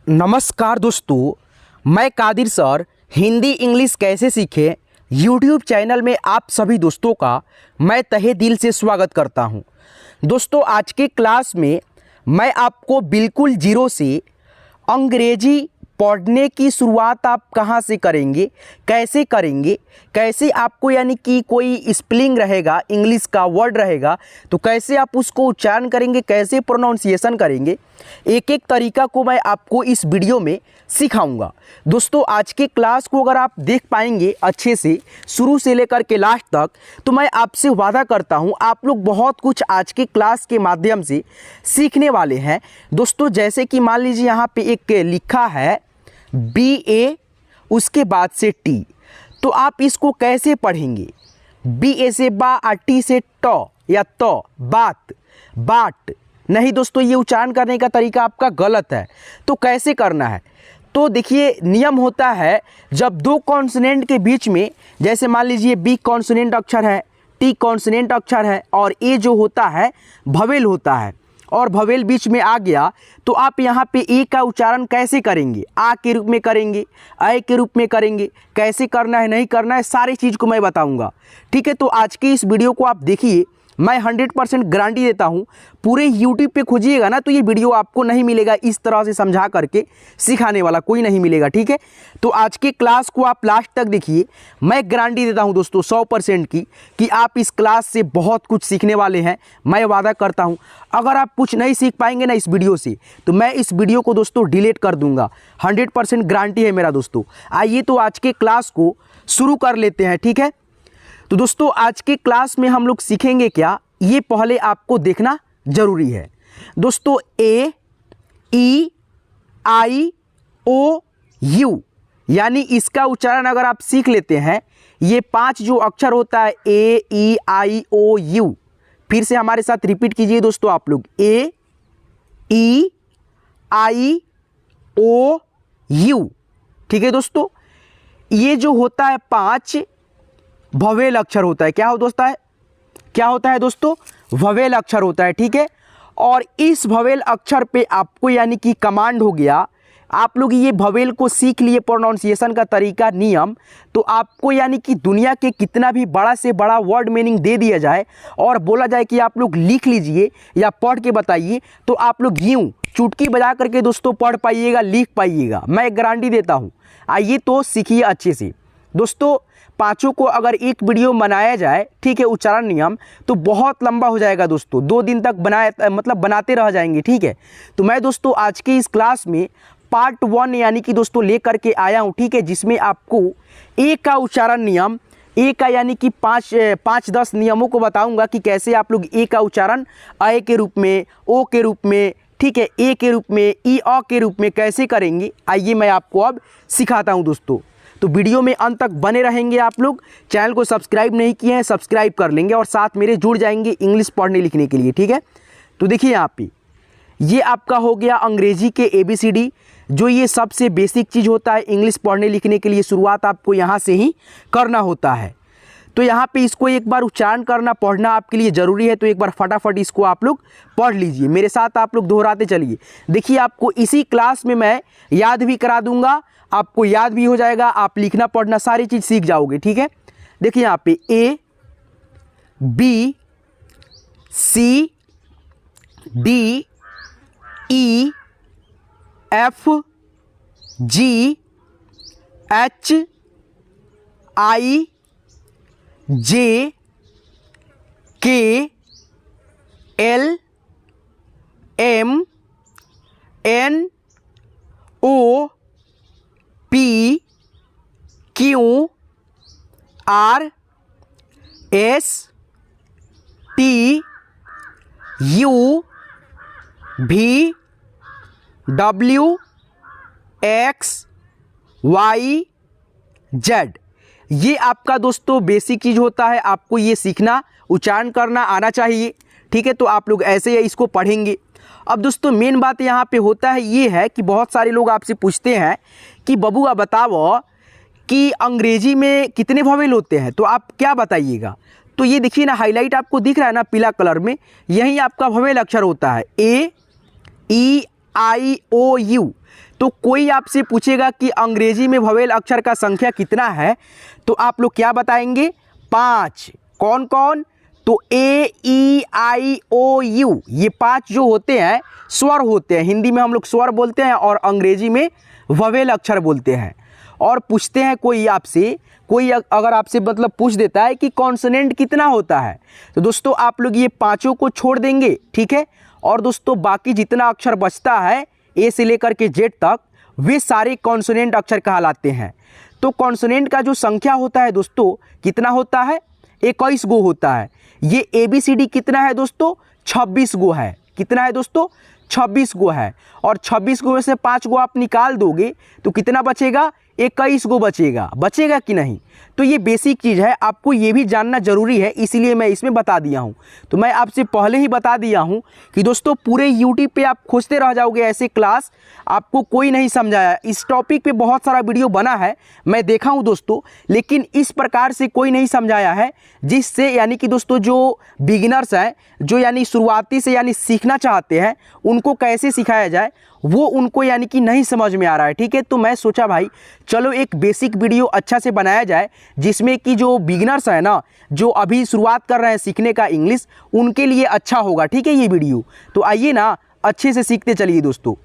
नमस्कार दोस्तों, मैं कादिर सर हिंदी इंग्लिश कैसे सीखें यूट्यूब चैनल में आप सभी दोस्तों का मैं तहे दिल से स्वागत करता हूं। दोस्तों, आज के क्लास में मैं आपको बिल्कुल जीरो से अंग्रेजी पढ़ने की शुरुआत आप कहां से करेंगे, कैसे आपको यानी कि कोई स्पेलिंग रहेगा, इंग्लिश का वर्ड रहेगा तो कैसे आप उसको उच्चारण करेंगे, कैसे प्रोनाउंसिएशन करेंगे, एक एक तरीका को मैं आपको इस वीडियो में सिखाऊंगा। दोस्तों, आज के क्लास को अगर आप देख पाएंगे अच्छे से शुरू से लेकर के लास्ट तक तो मैं आपसे वादा करता हूं आप लोग बहुत कुछ आज के क्लास के माध्यम से सीखने वाले हैं। दोस्तों, जैसे कि मान लीजिए यहाँ पे एक लिखा है BA उसके बाद से T, तो आप इसको कैसे पढ़ेंगे? BA से बा और T से ट या तो बाट नहीं। दोस्तों, ये उच्चारण करने का तरीका आपका गलत है। तो कैसे करना है? तो देखिए, नियम होता है जब दो कॉन्सोनेंट के बीच में, जैसे मान लीजिए B कॉन्सोनेंट अक्षर है, T कॉन्सोनेंट अक्षर है और A जो होता है भवेल होता है और भवेल बीच में आ गया तो आप यहाँ पे ए का उच्चारण कैसे करेंगे? आ के रूप में करेंगे, अय के रूप में करेंगे, कैसे करना है नहीं करना है सारी चीज़ को मैं बताऊंगा। ठीक है, तो आज के इस वीडियो को आप देखिए। मैं 100% गारंटी देता हूँ, पूरे YouTube पे खोजिएगा ना तो ये वीडियो आपको नहीं मिलेगा इस तरह से समझा करके सिखाने वाला कोई नहीं मिलेगा। ठीक है, तो आज के क्लास को आप लास्ट तक देखिए। मैं गारंटी देता हूँ दोस्तों 100% की कि आप इस क्लास से बहुत कुछ सीखने वाले हैं। मैं वादा करता हूँ अगर आप कुछ नहीं सीख पाएंगे ना इस वीडियो से तो मैं इस वीडियो को दोस्तों डिलीट कर दूंगा। 100% गारंटी है मेरा। दोस्तों, आइए तो आज के क्लास को शुरू कर लेते हैं। ठीक है, तो दोस्तों आज के क्लास में हम लोग सीखेंगे क्या, ये पहले आपको देखना जरूरी है। दोस्तों, AEIOU यानी इसका उच्चारण अगर आप सीख लेते हैं, ये 5 जो अक्षर होता है AEIOU, फिर से हमारे साथ रिपीट कीजिए दोस्तों आप लोग। AEIOU। ठीक है दोस्तों, ये जो होता है 5 भवेल अक्षर होता है। क्या होता है दोस्तों? भवेल अक्षर होता है। ठीक है, और इस भवेल अक्षर पे आपको यानी कि कमांड हो गया, आप लोग ये भवेल को सीख लिए, प्रोनाउंसिएशन का तरीका, नियम, तो आपको यानी कि दुनिया के कितना भी बड़ा से बड़ा वर्ड मीनिंग दे दिया जाए और बोला जाए कि आप लोग लिख लीजिए या पढ़ के बताइए तो आप लोग यूं चुटकी बजा करके दोस्तों पढ़ पाइएगा, लिख पाइएगा। मैं गारंटी देता हूँ। आइए तो सीखिए अच्छे से। दोस्तों, 5 को अगर एक वीडियो बनाया जाए, ठीक है, उच्चारण नियम, तो बहुत लंबा हो जाएगा दोस्तों। 2 दिन तक बनाते रह जाएंगे। ठीक है, तो मैं दोस्तों आज के इस क्लास में पार्ट 1 यानी कि दोस्तों लेकर के आया हूँ। ठीक है, जिसमें आपको ए का उच्चारण नियम, ए का यानी कि 5-10 नियमों को बताऊंगा कि कैसे आप लोग ए का उच्चारण अय के रूप में, ओ के रूप में, ठीक है, ए के रूप में, ई अ के रूप में कैसे करेंगे। आइए मैं आपको अब सिखाता हूँ दोस्तों। तो वीडियो में अंत तक बने रहेंगे आप लोग। चैनल को सब्सक्राइब नहीं किए हैं, सब्सक्राइब कर लेंगे और साथ मेरे जुड़ जाएंगे इंग्लिश पढ़ने लिखने के लिए। ठीक है, तो देखिए यहाँ पे ये आपका हो गया अंग्रेजी के ABCD, जो ये सबसे बेसिक चीज़ होता है इंग्लिश पढ़ने लिखने के लिए। शुरुआत आपको यहाँ से ही करना होता है। तो यहाँ पे इसको एक बार उच्चारण करना, पढ़ना आपके लिए ज़रूरी है। तो एक बार फटाफट इसको आप लोग पढ़ लीजिए, मेरे साथ आप लोग दोहराते चलिए। देखिए, आपको इसी क्लास में मैं याद भी करा दूंगा, आपको याद भी हो जाएगा, आप लिखना पढ़ना सारी चीज़ सीख जाओगे। ठीक है, देखिए यहाँ पे ABCDEFGHIJKLMNOPQRSTUVWXYZ। ये आपका दोस्तों बेसिक चीज़ होता है, आपको ये सीखना, उच्चारण करना आना चाहिए। ठीक है, तो आप लोग ऐसे ही इसको पढ़ेंगे। अब दोस्तों मेन बात यहाँ पे होता है ये है कि बहुत सारे लोग आपसे पूछते हैं कि बबुआ बताओ कि अंग्रेजी में कितने भवेल होते हैं, तो आप क्या बताइएगा। तो ये देखिए ना, हाईलाइट आपको दिख रहा है ना पीला कलर में, यही आपका भवेल अक्षर होता है A E I O U। तो कोई आपसे पूछेगा कि अंग्रेजी में वोवेल अक्षर का संख्या कितना है, तो आप लोग क्या बताएंगे? 5। कौन कौन? तो ए, ई, आई, ओ, यू, ये 5 जो होते हैं स्वर होते हैं। हिंदी में हम लोग स्वर बोलते हैं और अंग्रेजी में वोवेल अक्षर बोलते हैं। और पूछते हैं कोई अगर आपसे मतलब पूछ देता है कि कॉन्सोनेंट कितना होता है, तो दोस्तों आप लोग ये 5 को छोड़ देंगे, ठीक है। और दोस्तों बाकी जितना अक्षर बचता है ए से लेकर के जेड तक, वे सारे कॉन्सोनेंट अक्षर कहलाते हैं। तो कॉन्सोनेंट का जो संख्या होता है दोस्तों कितना होता है? 21 गो होता है। ये ABCD कितना है दोस्तों? 26 गो है। कितना है दोस्तों? 26 गो है। और 26 गो में से 5 गो आप निकाल दोगे तो कितना बचेगा? 21 गो बचेगा कि नहीं? तो ये बेसिक चीज़ है, आपको ये भी जानना जरूरी है, इसीलिए मैं इसमें बता दिया हूँ। तो मैं आपसे पहले ही बता दिया हूँ कि दोस्तों पूरे YouTube पे आप खोजते रह जाओगे ऐसे क्लास, आपको कोई नहीं समझाया। इस टॉपिक पे बहुत सारा वीडियो बना है, मैं देखा हूँ दोस्तों, लेकिन इस प्रकार से कोई नहीं समझाया है जिससे यानी कि दोस्तों जो बिगिनर्स हैं, जो यानी शुरुआती से यानी सीखना चाहते हैं, उनको कैसे सिखाया जाए वो उनको यानी कि नहीं समझ में आ रहा है, ठीक है। तो मैं सोचा भाई चलो एक बेसिक वीडियो अच्छा से बनाया जाए जिसमें कि जो बिगिनर्स हैं ना, जो अभी शुरुआत कर रहे हैं सीखने का इंग्लिश, उनके लिए अच्छा होगा, ठीक है ये वीडियो। तो आइए ना अच्छे से सीखते चलिए दोस्तों।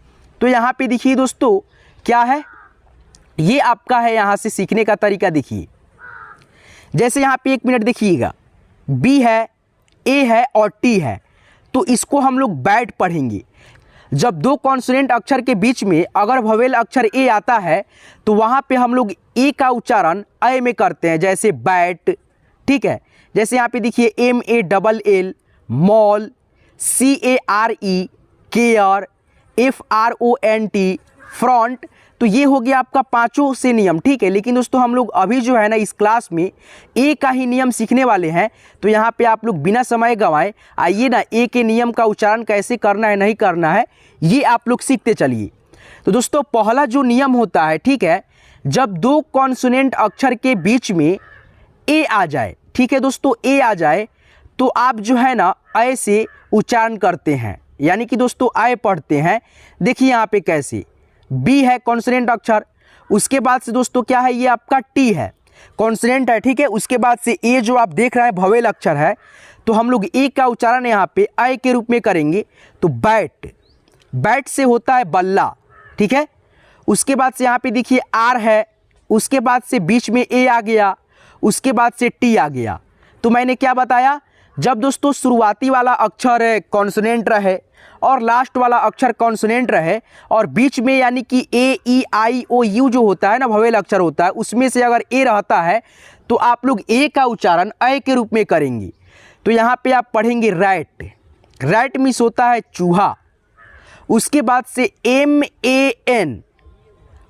तो यहाँ पे देखिए दोस्तों क्या है, ये आपका है यहाँ से सीखने का तरीका। देखिए जैसे यहाँ पे 1 मिनट देखिएगा, बी है, ए है और टी है, तो इसको हम लोग बैट पढ़ेंगे। जब 2 कॉन्सोनेंट अक्षर के बीच में अगर वोवेल अक्षर ए आता है तो वहाँ पे हम लोग ए का उच्चारण ए में करते हैं, जैसे बैट, ठीक है। जैसे यहाँ पे देखिए MALL, mall, CARE, care, FRONT, front. तो ये हो गया आपका 5 से नियम, ठीक है। लेकिन दोस्तों हम लोग अभी जो है ना इस क्लास में ए का ही नियम सीखने वाले हैं। तो यहाँ पे आप लोग बिना समय गंवाए आइए ना ए के नियम का उच्चारण कैसे करना है नहीं करना है ये आप लोग सीखते चलिए। तो दोस्तों पहला जो नियम होता है, ठीक है, जब 2 कॉन्सोनेंट अक्षर के बीच में ए आ जाए, ठीक है दोस्तों, ए आ जाए तो आप जो है ना ए से उच्चारण करते हैं, यानी कि दोस्तों ए पढ़ते हैं। देखिए यहाँ पे कैसे, बी है कॉन्सोनेंट अक्षर, उसके बाद से दोस्तों क्या है, ये आपका टी है, कॉन्सोनेंट है, ठीक है। उसके बाद से ए जो आप देख रहे हैं वोवेल अक्षर है, तो हम लोग ए का उच्चारण यहाँ पे ए के रूप में करेंगे। तो बैट, बैट से होता है बल्ला, ठीक है। उसके बाद से यहाँ पे देखिए आर है, उसके बाद से बीच में ए आ गया, उसके बाद से टी आ गया। तो मैंने क्या बताया, जब दोस्तों शुरुआती वाला अक्षर कॉन्सोनेंट रहे और लास्ट वाला अक्षर कॉन्सोनेंट रहे और बीच में यानी कि AEIOU जो होता है ना वोवेल अक्षर होता है, उसमें से अगर ए रहता है तो आप लोग ए का उच्चारण ए के रूप में करेंगे। तो यहाँ पे आप पढ़ेंगे रैट, रैट मीन्स होता है चूहा। उसके बाद से MAN,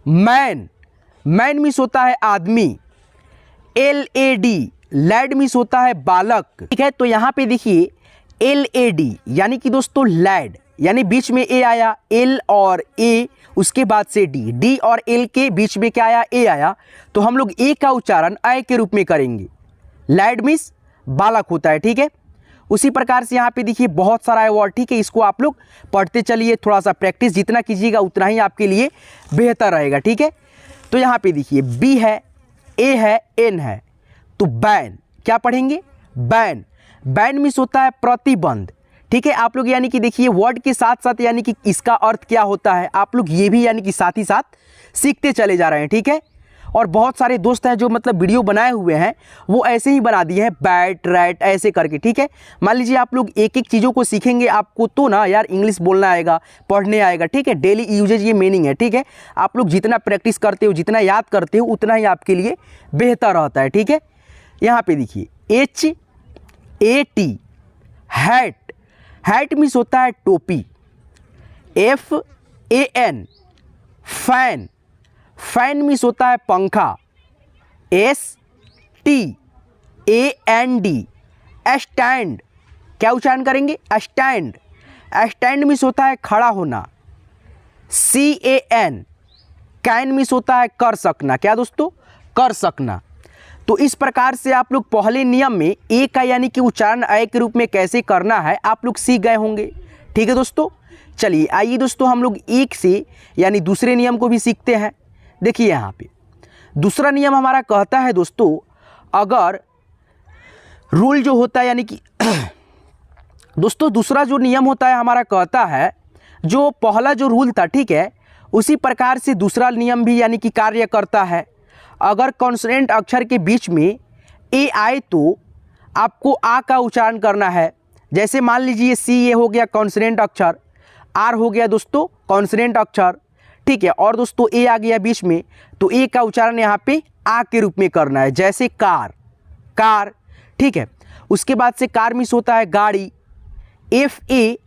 मैन, मैन मीन्स होता है आदमी। LAD, लैड मीन्स होता है बालक, ठीक है। तो यहाँ पे देखिए LAD यानी कि दोस्तों लैड, यानी बीच में ए आया, L और A, उसके बाद से D, D और L के बीच में क्या आया, A आया। तो हम लोग ए का उच्चारण ए के रूप में करेंगे। लैड मीन्स बालक होता है, ठीक है। उसी प्रकार से यहाँ पे देखिए बहुत सारा है वर्ड, ठीक है, इसको आप लोग पढ़ते चलिए, थोड़ा सा प्रैक्टिस जितना कीजिएगा उतना ही आपके लिए बेहतर रहेगा, ठीक है। तो यहाँ पे देखिए बी है, ए है, एन है, तो बैन, क्या पढ़ेंगे, बैन। बैन मीन्स होता है प्रतिबंध, ठीक है। आप लोग यानी कि देखिए वर्ड के साथ साथ यानी कि इसका अर्थ क्या होता है आप लोग ये भी यानी कि साथ ही साथ सीखते चले जा रहे हैं, ठीक है। और बहुत सारे दोस्त हैं जो मतलब वीडियो बनाए हुए हैं वो ऐसे ही बना दिए हैं, बैट रैट ऐसे करके, ठीक है। मान लीजिए आप लोग एक एक चीज़ों को सीखेंगे, आपको तो ना यार इंग्लिश बोलना आएगा, पढ़ने आएगा, ठीक है। डेली यूजेज ये मीनिंग है, ठीक है। आप लोग जितना प्रैक्टिस करते हो, जितना याद करते हो, उतना ही आपके लिए बेहतर रहता है, ठीक है। यहाँ पे देखिए HAT, हैट, हैट मीन्स होता है टोपी। FAN, फैन, फैन मीन्स होता है पंखा। STAND, स्टैंड, क्या उच्चारण करेंगे, स्टैंड, स्टैंड मीन्स होता है खड़ा होना। CAN, कैन मीन्स होता है कर सकना, क्या दोस्तों, कर सकना। तो इस प्रकार से आप लोग पहले नियम में ए का यानी कि उच्चारण ए के रूप में कैसे करना है आप लोग सीख गए होंगे, ठीक है दोस्तों। चलिए आइए दोस्तों हम लोग एक से यानी दूसरे नियम को भी सीखते हैं। देखिए यहाँ पे दूसरा नियम हमारा कहता है दोस्तों, अगर रूल जो होता है यानी कि दोस्तों दूसरा जो नियम होता है हमारा कहता है, जो पहला जो रूल था ठीक है, उसी प्रकार से दूसरा नियम भी यानी कि कार्य करता है। अगर कॉन्सोनेंट अक्षर के बीच में ए आए तो आपको आ का उच्चारण करना है। जैसे मान लीजिए सी ये हो गया कॉन्सोनेंट अक्षर, आर हो गया दोस्तों कॉन्सोनेंट अक्षर, ठीक है, और दोस्तों ए आ गया बीच में, तो ए का उच्चारण यहाँ पे आ के रूप में करना है। जैसे कार, कार, ठीक है। उसके बाद से कार मिस होता है गाड़ी, एफ ए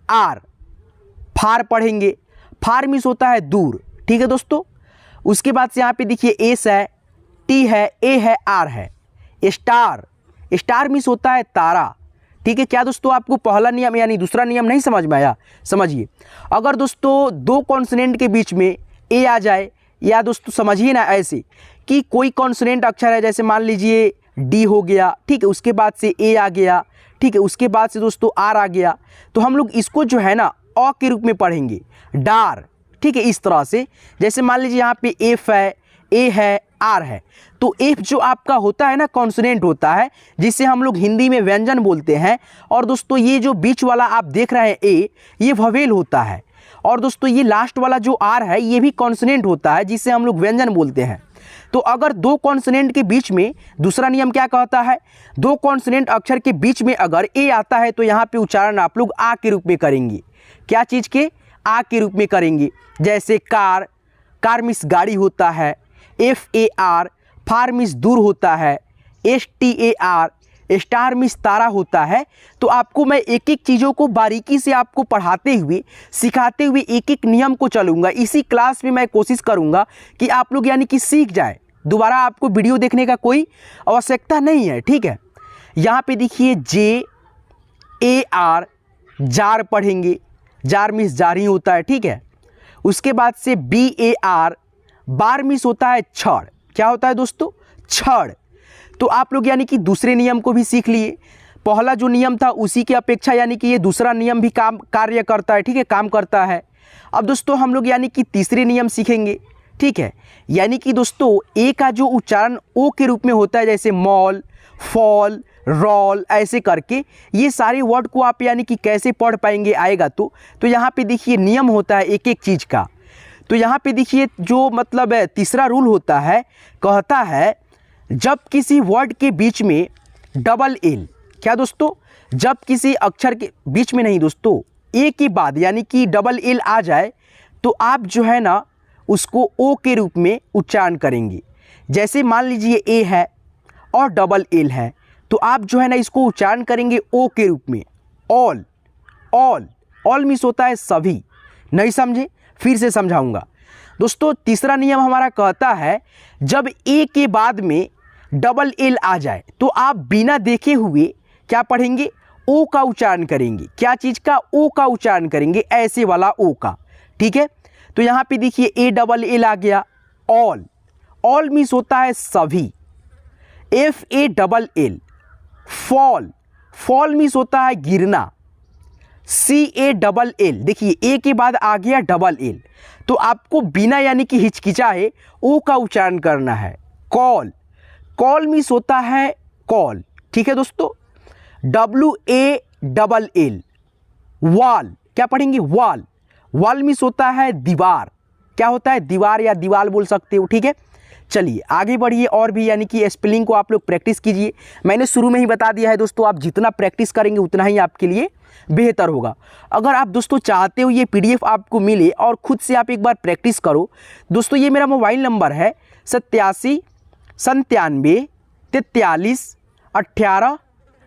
आर, फार पढ़ेंगे, फार मिस होता है दूर, ठीक है दोस्तों। उसके बाद से यहाँ पे देखिए एस है, टी है, ए है, आर है। स्टार, स्टार मिस होता है तारा, ठीक है। क्या दोस्तों आपको पहला नियम यानी दूसरा नियम नहीं समझ में आया? समझिए, अगर दोस्तों दो कॉन्सोनेंट के बीच में ए आ जाए, या दोस्तों समझिए ना ऐसे कि कोई कॉन्सोनेंट अक्षर है, जैसे मान लीजिए डी हो गया, ठीक है, उसके बाद से ए आ गया, ठीक है, उसके बाद से दोस्तों आर आ गया, तो हम लोग इसको जो है ना अ के रूप में पढ़ेंगे, डार, ठीक है। इस तरह से जैसे मान लीजिए यहाँ पे एफ है, ए है, आर है, तो एफ जो आपका होता है ना कॉन्सोनेंट होता है, जिसे हम लोग हिंदी में व्यंजन बोलते हैं। और दोस्तों ये जो बीच वाला आप देख रहे हैं ए, ये ववेल होता है। और दोस्तों ये लास्ट वाला जो आर है ये भी कॉन्सोनेंट होता है, जिसे हम लोग व्यंजन बोलते हैं। तो अगर दो कॉन्सोनेंट के बीच में, दूसरा नियम क्या कहता है, दो कॉन्सोनेंट अक्षर के बीच में अगर ए आता है तो यहाँ पे उच्चारण आप लोग आ के रूप में करेंगे। क्या चीज़ के? आ के रूप में करेंगे। जैसे कार, कार मिस गाड़ी होता है, F A R, far means दूर होता है, S T A R, star means तारा होता है। तो आपको मैं एक एक चीज़ों को बारीकी से आपको पढ़ाते हुए, सिखाते हुए एक एक नियम को चलूँगा। इसी क्लास में मैं कोशिश करूँगा कि आप लोग यानी कि सीख जाए, दोबारा आपको वीडियो देखने का कोई आवश्यकता नहीं है, ठीक है। यहाँ पे देखिए जे ए आर, जार पढ़ेंगे, जार मिस जारी होता है, ठीक है। उसके बाद से बी ए आर, बार मिस होता है छड़, क्या होता है दोस्तों? छड़। तो आप लोग यानी कि दूसरे नियम को भी सीख लिए। पहला जो नियम था उसी की अपेक्षा यानी कि ये दूसरा नियम भी कार्य करता है, ठीक है, काम करता है। अब दोस्तों हम लोग यानी कि तीसरे नियम सीखेंगे, ठीक है। यानी कि दोस्तों ए का जो उच्चारण ओ के रूप में होता है, जैसे मॉल, फॉल, रॉल, ऐसे करके ये सारे वर्ड को आप यानी कि कैसे पढ़ पाएंगे आएगा तो यहाँ पे देखिए नियम होता है एक एक चीज़ का। तो यहाँ पे देखिए जो मतलब तीसरा रूल होता है, कहता है जब किसी वर्ड के बीच में डबल एल, क्या दोस्तों? जब किसी अक्षर के बीच में नहीं दोस्तों, ए के बाद यानी कि डबल एल आ जाए तो आप जो है ना उसको ओ के रूप में उच्चारण करेंगे। जैसे मान लीजिए ए है और डबल एल है, तो आप जो है ना इसको उच्चारण करेंगे ओ के रूप में, ऑल, ऑल। ऑल मिस होता है सभी। नहीं समझे? फिर से समझाऊंगा दोस्तों। तीसरा नियम हमारा कहता है जब ए के बाद में डबल एल आ जाए तो आप बिना देखे हुए क्या पढ़ेंगे? ओ का उच्चारण करेंगे। क्या चीज़ का? ओ का उच्चारण करेंगे, ऐसे वाला ओ का, ठीक है। तो यहाँ पे देखिए ए डबल एल आ गया, ऑल। ऑल मिस होता है सभी, F A double L. Fall, fall miss होता है गिरना, सी ए डबल एल। देखिए ए के बाद आ गया डबल एल, तो आपको बिना यानी कि हिचकिचाए ओ का उच्चारण करना है। कॉल, कॉल मिस होता है कॉल, ठीक है दोस्तों। W A double L. Wall, क्या पढ़ेंगे? वॉल। वॉल मिस होता है दीवार, क्या होता है? दीवार या दीवार बोल सकते हो, ठीक है। चलिए आगे बढ़िए और भी यानी कि स्पेलिंग को आप लोग प्रैक्टिस कीजिए। मैंने शुरू में ही बता दिया है दोस्तों, आप जितना प्रैक्टिस करेंगे उतना ही आपके लिए बेहतर होगा। अगर आप दोस्तों चाहते हो ये पीडीएफ आपको मिले और ख़ुद से आप एक बार प्रैक्टिस करो दोस्तों, ये मेरा मोबाइल नंबर है 87 97 43 18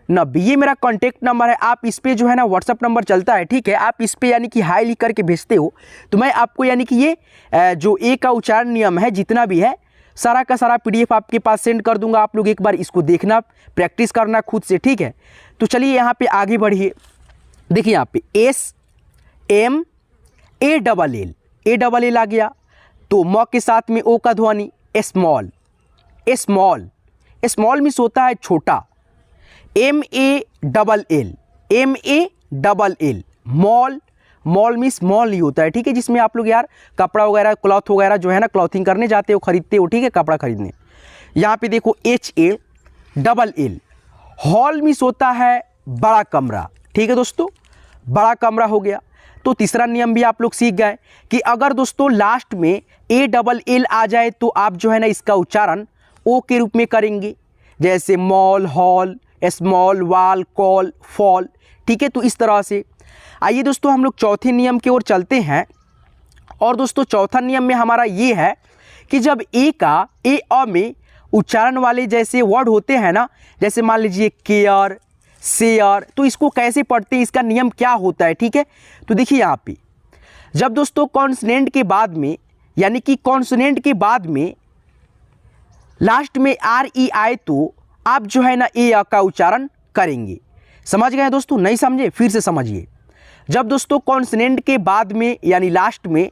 90। ये मेरा कॉन्टैक्ट नंबर है। आप इस पे जो है ना व्हाट्सअप नंबर चलता है, ठीक है। आप इस पे यानी कि हाई लिख करके भेजते हो तो मैं आपको यानी कि ये जो ए का उच्चारण नियम है जितना भी है सारा का सारा पीडीएफ आपके पास सेंड कर दूंगा। आप लोग एक बार इसको देखना, प्रैक्टिस करना खुद से, ठीक है। तो चलिए यहाँ पे आगे बढ़िए। देखिए यहाँ पे S M A double L, A double L आ गया तो म के साथ में ओ का ध्वनि, स्मॉल, स्मॉल। स्मॉल मिस होता है छोटा, M A double L, M A double L. Mall, mall means mall ही होता है, ठीक है, जिसमें आप लोग यार कपड़ा वगैरह क्लॉथ वगैरह जो है ना क्लॉथिंग करने जाते हो, खरीदते हो, ठीक है, कपड़ा खरीदने। यहाँ पे देखो HALL। हॉल मीन्स होता है बड़ा कमरा, ठीक है दोस्तों, बड़ा कमरा हो गया। तो तीसरा नियम भी आप लोग सीख गए कि अगर दोस्तों लास्ट में ALL आ जाए तो आप जो है ना इसका उच्चारण ओ के रूप में करेंगे, जैसे मॉल, हॉल, स्मॉल, वाल, कॉल, फॉल, ठीक है। तो इस तरह से आइए दोस्तों हम लोग चौथे नियम की ओर चलते हैं। और दोस्तों चौथा नियम में हमारा ये है कि जब ए में उच्चारण वाले जैसे वर्ड होते हैं ना, जैसे मान लीजिए केयर, शेयर, तो इसको कैसे पढ़ते हैं, इसका नियम क्या होता है, ठीक है। तो देखिए यहाँ पे जब दोस्तों कॉन्सोनेंट के बाद में, यानी कि कॉन्सोनेंट के बाद में लास्ट में RE आए तो आप जो है ना ए का उच्चारण करेंगे। समझ गए दोस्तों? नहीं समझे फिर से समझिए। जब दोस्तों कॉन्सोनेंट के बाद में यानी लास्ट में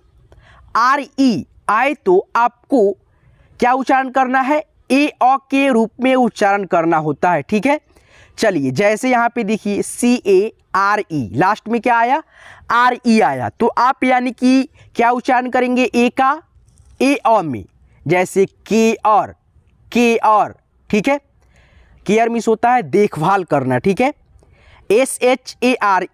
RE आए तो आपको क्या उच्चारण करना है, ए के रूप में उच्चारण करना होता है, ठीक है। चलिए जैसे यहाँ पे देखिए CARE, लास्ट में क्या आया, RE आया, तो आप यानी कि क्या उच्चारण करेंगे ए का, ए में, जैसे केयर, ठीक है। केयर मीन्स होता है देखभाल करना, ठीक है। SHARE,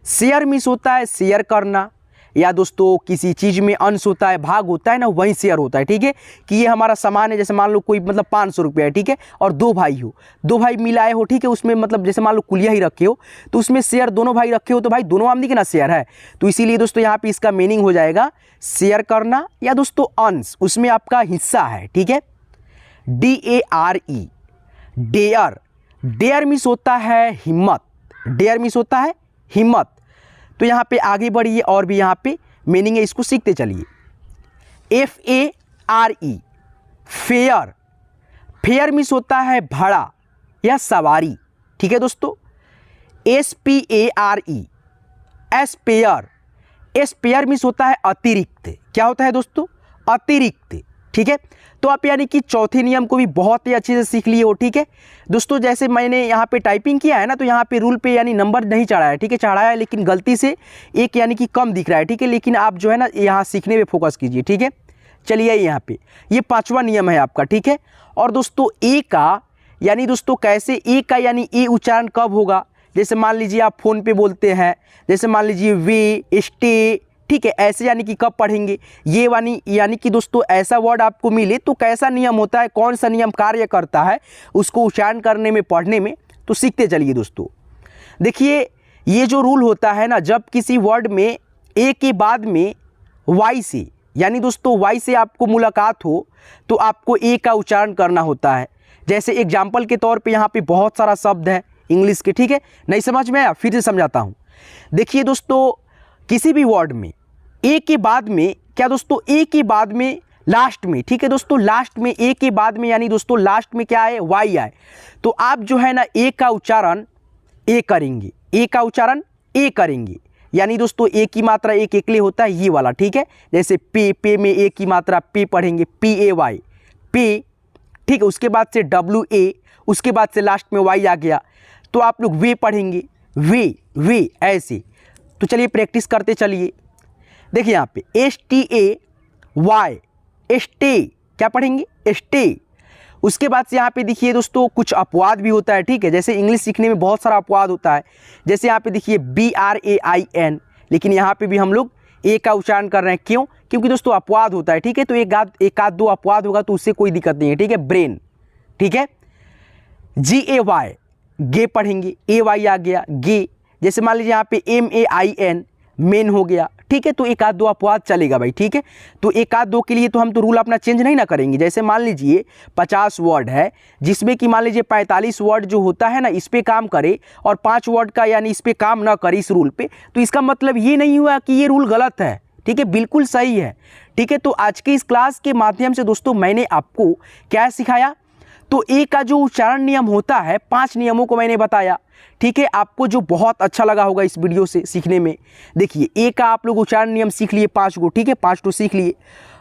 शेयर मीन्स होता है शेयर करना, या दोस्तों किसी चीज़ में अंश होता है, भाग होता है ना, वही शेयर होता है, ठीक है। कि ये हमारा सामान है, जैसे मान लो कोई मतलब 500 रुपया है, ठीक है, और दो भाई मिलाए हो, ठीक है, उसमें मतलब जैसे मान लो कुलिया ही रखे हो तो उसमें शेयर दोनों भाई रखे हो, तो भाई दोनों आमदी के ना शेयर है। तो इसीलिए दोस्तों यहाँ पे इसका मीनिंग हो जाएगा शेयर करना, या दोस्तों अंश, उसमें आपका हिस्सा है, ठीक है। DARE, डेयर मीन्स होता है हिम्मत, डेयर मीन्स होता है हिम्मत। तो यहाँ पे आगे बढ़िए और भी यहाँ पे मीनिंग है, इसको सीखते चलिए। FARE, फेयर मीन्स होता है भाड़ा या सवारी, ठीक है दोस्तों। SPARE, स्पेयर मीन्स होता है अतिरिक्त, क्या होता है दोस्तों, अतिरिक्त, ठीक है। तो आप यानी कि चौथे नियम को भी बहुत ही अच्छे से सीख लिए हो, ठीक है दोस्तों। जैसे मैंने यहाँ पे टाइपिंग किया है ना, तो यहाँ पे रूल पे यानी नंबर नहीं चढ़ाया, ठीक है, चढ़ाया है लेकिन गलती से एक यानी कि कम दिख रहा है, ठीक है, लेकिन आप जो है ना यहाँ सीखने पे फोकस कीजिए, ठीक है। चलिए यहाँ पे ये पांचवा नियम है आपका, ठीक है। और दोस्तों ए का यानी दोस्तों कैसे ए का यानी ए उच्चारण कब होगा, जैसे मान लीजिए आप फ़ोन पे बोलते हैं, जैसे मान लीजिए वे, स्टे, ठीक है, ऐसे यानी कि कब पढ़ेंगे ये वानी, यानी कि दोस्तों ऐसा वर्ड आपको मिले तो कैसा नियम होता है, कौन सा नियम कार्य करता है उसको उच्चारण करने में, पढ़ने में, तो सीखते चलिए दोस्तों। देखिए ये जो रूल होता है ना, जब किसी वर्ड में ए के बाद में वाई से, यानी दोस्तों वाई से आपको मुलाकात हो तो आपको ए का उच्चारण करना होता है। जैसे एग्जाम्पल के तौर पे यहाँ पे बहुत सारा शब्द है इंग्लिश के, ठीक है, नहीं समझ में आया फिर से समझाता हूँ। देखिए दोस्तों किसी भी वर्ड में ए के बाद में, क्या दोस्तों, ए के बाद में लास्ट में, ठीक है दोस्तों, लास्ट में ए के बाद में यानी दोस्तों लास्ट में क्या आए, वाई आए, तो आप जो है ना ए का उच्चारण ए करेंगे, ए का उच्चारण ए करेंगे, यानी दोस्तों ए की मात्रा एक एकले होता है ये वाला, ठीक है। जैसे पे में ए की मात्रा पे पढ़ेंगे, PAY, पे, ठीक है, उसके बाद से WA, उसके बाद से लास्ट में वाई आ गया तो आप लोग वे पढ़ेंगे, वे ऐसे। तो चलिए प्रैक्टिस करते चलिए। देखिए यहाँ पे STAY, स्टे, क्या पढ़ेंगे, स्टे। उसके बाद से यहाँ पे देखिए दोस्तों कुछ अपवाद भी होता है, ठीक है, जैसे इंग्लिश सीखने में बहुत सारा अपवाद होता है। जैसे यहाँ पे देखिए BRAIN, लेकिन यहाँ पे भी हम लोग ए का उच्चारण कर रहे हैं, क्यों, क्योंकि दोस्तों अपवाद होता है, ठीक है। तो एक आध दो अपवाद होगा तो उससे कोई दिक्कत नहीं है, ठीक है। ब्रेन, ठीक है। GAY, गे पढ़ेंगे, AY आ गया गे। जैसे मान लीजिए यहाँ पे MAIN, मेन हो गया, ठीक है। तो एक आध दो अपवाद चलेगा भाई, ठीक है। तो एक आध दो के लिए तो हम तो रूल अपना चेंज नहीं ना करेंगे। जैसे मान लीजिए 50 वर्ड है जिसमें कि मान लीजिए 45 वर्ड जो होता है ना इस पे काम करे और 5 वर्ड का यानी इस पे काम ना करे इस रूल पे, तो इसका मतलब ये नहीं हुआ कि ये रूल गलत है, ठीक है, बिल्कुल सही है, ठीक है। तो आज के इस क्लास के माध्यम से दोस्तों मैंने आपको क्या सिखाया, तो ए का जो उच्चारण नियम होता है 5 नियमों को मैंने बताया, ठीक है। आपको जो बहुत अच्छा लगा होगा इस वीडियो से सीखने में, देखिए ए का आप लोग उच्चारण नियम सीख लिए 5 गो, ठीक है, 5 तो सीख लिए।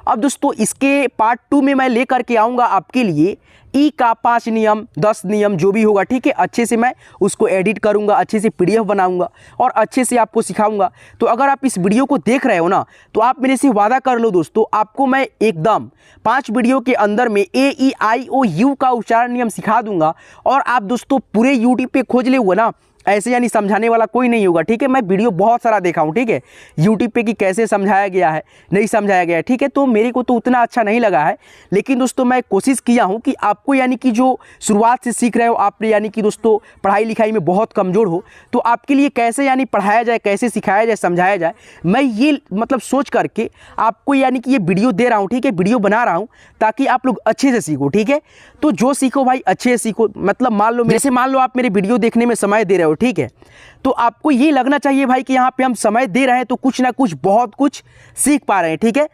अब दोस्तों इसके पार्ट 2 में मैं लेकर के आऊँगा आपके लिए ई का 5 नियम 10 नियम जो भी होगा, ठीक है। अच्छे से मैं उसको एडिट करूंगा, अच्छे से PDF बनाऊंगा और अच्छे से आपको सिखाऊंगा। तो अगर आप इस वीडियो को देख रहे हो ना, तो आप मेरे से वादा कर लो दोस्तों, आपको मैं एकदम 5 वीडियो के अंदर में AEIOU का उच्चारण नियम सिखा दूंगा। और आप दोस्तों पूरे यूट्यूब पे खोज ले हुआ ना, ऐसे यानी समझाने वाला कोई नहीं होगा, ठीक है। मैं वीडियो बहुत सारा देखा हूँ, ठीक है, यूट्यूब पे कि कैसे समझाया गया है, नहीं समझाया गया है, ठीक है। तो मेरे को तो उतना अच्छा नहीं लगा है, लेकिन दोस्तों मैं कोशिश किया हूँ कि आपको यानी कि जो शुरुआत से सीख रहे हो आप, यानी कि दोस्तों पढ़ाई लिखाई में बहुत कमज़ोर हो, तो आपके लिए कैसे यानी पढ़ाया जाए, कैसे सिखाया जाए, समझाया जाए, मैं ये मतलब सोच करके आपको यानी कि ये वीडियो दे रहा हूँ, ठीक है, वीडियो बना रहा हूँ ताकि आप लोग अच्छे से सीखो, ठीक है। तो जो सीखो भाई अच्छे से सीखो। मतलब मान लो आप मेरे वीडियो देखने में समय दे रहे हो, ठीक है, तो आपको ये लगना चाहिए भाई कि यहाँ पे हम समय दे रहे हैं तो कुछ ना कुछ बहुत कुछ सीख पा रहे हैं, ठीक है।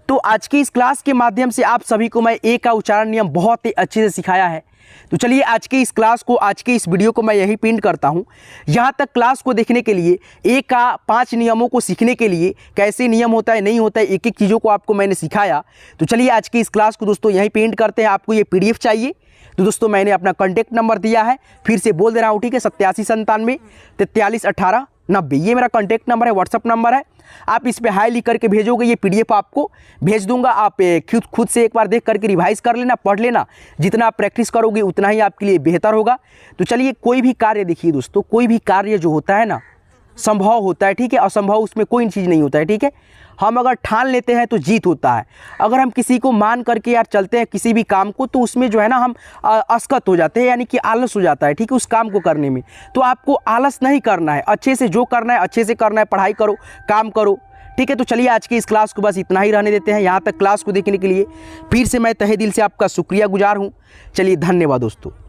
तो आज की इस क्लास के माध्यम से आप सभी को मैं ए का उच्चारण नियम बहुत ही अच्छे से सिखाया है। तो चलिए आज के इस क्लास को, आज के इस वीडियो को मैं यही पिन करता हूँ। यहाँ तक क्लास को देखने के लिए, ए का 5 नियमों को सीखने के लिए कैसे नियम होता है, नहीं होता है, एक एक चीज़ों को आपको मैंने सिखाया। तो चलिए आज की इस क्लास को दोस्तों यहीं पेंट करते हैं। आपको ये PDF चाहिए तो दोस्तों मैंने अपना कॉन्टैक्ट नंबर दिया है, फिर से बोल दे रहा हूँ, ठीक है, 8797431890, ये मेरा कॉन्टैक्ट नंबर है, व्हाट्सअप नंबर है। आप इस पे हाई लिख करके भेजोगे, ये PDF आपको भेज दूंगा। आप खुद से एक बार देख करके रिवाइज कर लेना, पढ़ लेना। जितना आप प्रैक्टिस करोगे उतना ही आपके लिए बेहतर होगा। तो चलिए, कोई भी कार्य देखिए दोस्तों, कोई भी कार्य जो होता है ना, संभव होता है, ठीक है, असंभव उसमें कोई चीज़ नहीं होता है, ठीक है। हम अगर ठान लेते हैं तो जीत होता है। अगर हम किसी को मान करके यार चलते हैं किसी भी काम को, तो उसमें जो है ना हम असकत हो जाते हैं, यानी कि आलस हो जाता है, ठीक है, उस काम को करने में। तो आपको आलस नहीं करना है, अच्छे से जो करना है अच्छे से करना है, पढ़ाई करो, काम करो, ठीक है। तो चलिए आज की इस क्लास को बस इतना ही रहने देते हैं। यहाँ तक क्लास को देखने के लिए फिर से मैं तहे दिल से आपका शुक्रिया गुजार हूँ। चलिए धन्यवाद दोस्तों।